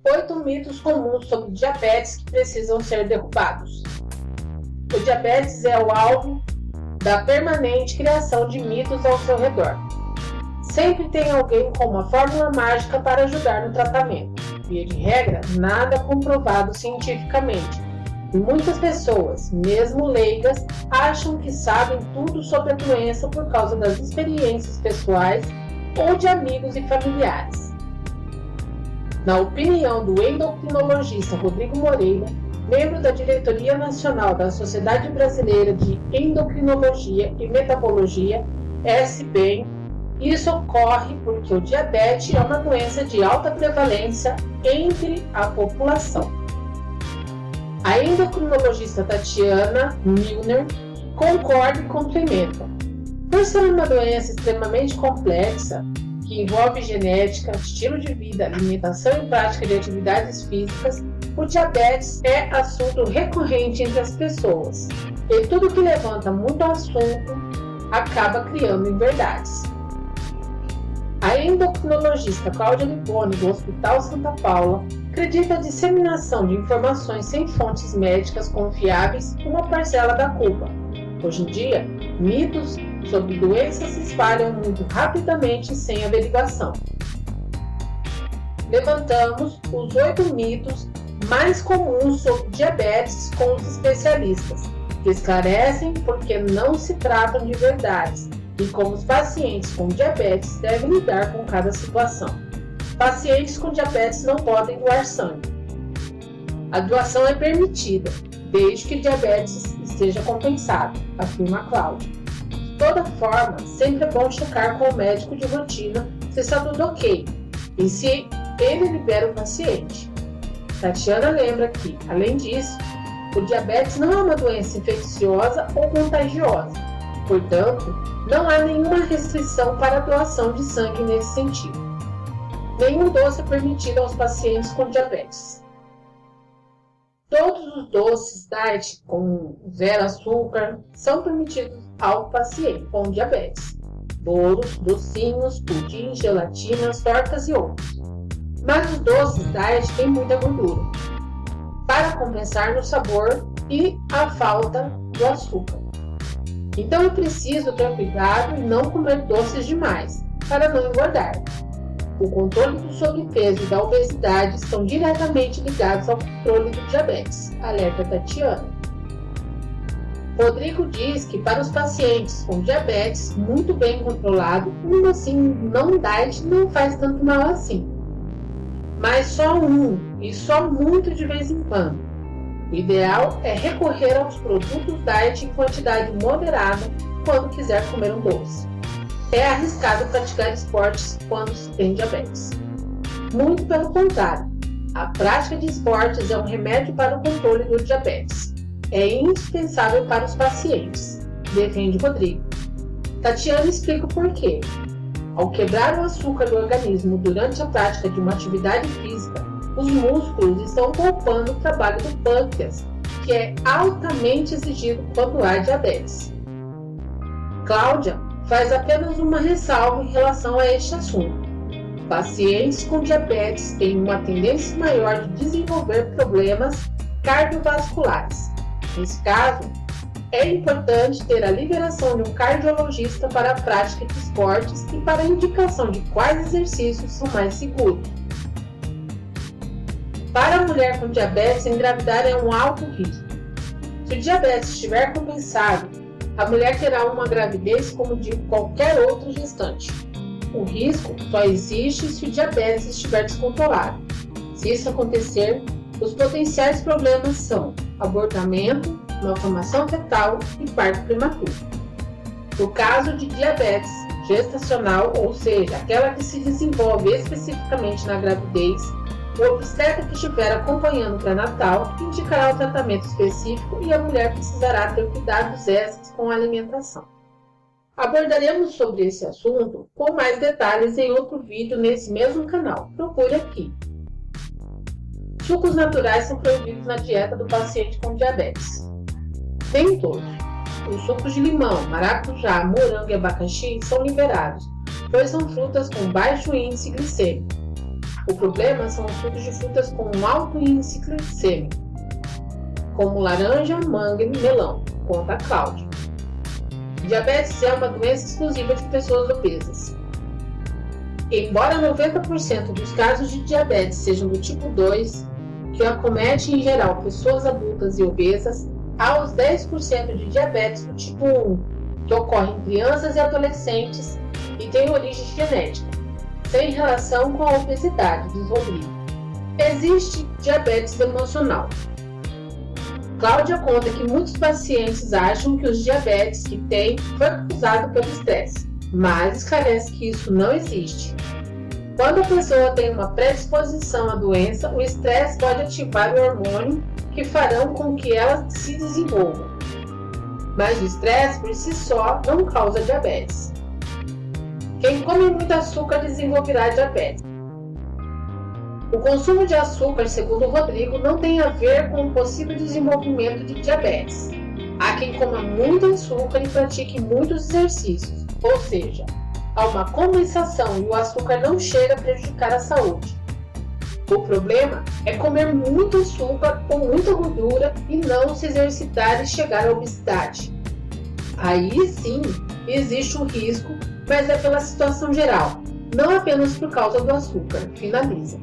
8 mitos comuns sobre diabetes que precisam ser derrubados. O diabetes é o alvo da permanente criação de mitos ao seu redor. Sempre tem alguém com uma fórmula mágica para ajudar no tratamento. Via de regra, nada comprovado cientificamente. E muitas pessoas, mesmo leigas, acham que sabem tudo sobre a doença por causa das experiências pessoais ou de amigos e familiares. Na opinião do endocrinologista Rodrigo Moreira, membro da Diretoria Nacional da Sociedade Brasileira de Endocrinologia e Metabologia, SBEM, isso ocorre porque o diabetes é uma doença de alta prevalência entre a população. A endocrinologista Tatiana Milner concorda e complementa. Por ser uma doença extremamente complexa, que envolve genética, estilo de vida, alimentação e prática de atividades físicas, o diabetes é assunto recorrente entre as pessoas. E tudo que levanta muito assunto acaba criando inverdades. A endocrinologista Cláudia Liboni, do Hospital Santa Paula, acredita a disseminação de informações sem fontes médicas confiáveis uma parcela da culpa. Hoje em dia, mitos sobre doenças se espalham muito rapidamente e sem averiguação. Levantamos os 8 mitos mais comuns sobre diabetes com os especialistas, que esclarecem porque não se tratam de verdades e como os pacientes com diabetes devem lidar com cada situação. Pacientes com diabetes não podem doar sangue. A doação é permitida, desde que o diabetes esteja compensado, afirma Cláudia. De toda forma, sempre é bom checar com o médico de rotina se está tudo ok e se ele libera o paciente. Tatiana lembra que, além disso, o diabetes não é uma doença infecciosa ou contagiosa, portanto, não há nenhuma restrição para a doação de sangue nesse sentido. Nenhum doce é permitido aos pacientes com diabetes. Todos os doces diet com zero açúcar são permitidos ao paciente com diabetes. Bolos, docinhos, pudim, gelatinas, tortas e outros. Mas os doces diet têm muita gordura, para compensar no sabor e a falta do açúcar. Então é preciso ter cuidado e não comer doces demais, para não engordar. O controle do sobrepeso e da obesidade estão diretamente ligados ao controle do diabetes, alerta Tatiana. Rodrigo diz que para os pacientes com diabetes muito bem controlado, um docinho não diet não faz tanto mal assim. Mas só um, e só muito de vez em quando. O ideal é recorrer aos produtos diet em quantidade moderada quando quiser comer um doce. É arriscado praticar esportes quando se tem diabetes. Muito pelo contrário, a prática de esportes é um remédio para o controle do diabetes. É indispensável para os pacientes, defende Rodrigo. Tatiana explica o porquê. Ao quebrar o açúcar do organismo durante a prática de uma atividade física, os músculos estão poupando o trabalho do pâncreas, que é altamente exigido quando há diabetes. Cláudia faz apenas uma ressalva em relação a este assunto. Pacientes com diabetes têm uma tendência maior de desenvolver problemas cardiovasculares. Nesse caso, é importante ter a liberação de um cardiologista para a prática de esportes e para a indicação de quais exercícios são mais seguros. Para a mulher com diabetes, engravidar é um alto risco. Se o diabetes estiver compensado, a mulher terá uma gravidez como de qualquer outro gestante. O risco só existe se o diabetes estiver descontrolado. Se isso acontecer, os potenciais problemas são abortamento, malformação fetal e parto prematuro. No caso de diabetes gestacional, ou seja, aquela que se desenvolve especificamente na gravidez, o obstetra que estiver acompanhando o pré-natal indicará o tratamento específico e a mulher precisará ter cuidados extras com a alimentação. Abordaremos sobre esse assunto com mais detalhes em outro vídeo nesse mesmo canal. Procure aqui. Sucos naturais são proibidos na dieta do paciente com diabetes. Nem todos. Os sucos de limão, maracujá, morango e abacaxi são liberados, pois são frutas com baixo índice glicêmico. O problema são os sucos de frutas com um alto índice glicêmico, como laranja, manga e melão, conta a Cláudia. Diabetes é uma doença exclusiva de pessoas obesas. Embora 90% dos casos de diabetes sejam do tipo 2, que acomete em geral pessoas adultas e obesas, há os 10% de diabetes do tipo 1, que ocorre em crianças e adolescentes e tem origem genética, sem relação com a obesidade, diz Rodrigo. Existe diabetes emocional. Cláudia conta que muitos pacientes acham que os diabetes que têm foi causado pelo estresse, mas esclarece que isso não existe. Quando a pessoa tem uma predisposição à doença, o estresse pode ativar o hormônio que farão com que ela se desenvolva. Mas o estresse por si só não causa diabetes. Quem come muito açúcar desenvolverá diabetes. O consumo de açúcar, segundo o Rodrigo, não tem a ver com o possível desenvolvimento de diabetes. Há quem coma muito açúcar e pratique muitos exercícios, ou seja, há uma compensação e o açúcar não chega a prejudicar a saúde. O problema é comer muito açúcar ou muita gordura e não se exercitar e chegar à obesidade. Aí sim, existe um risco, mas é pela situação geral, não apenas por causa do açúcar, finaliza.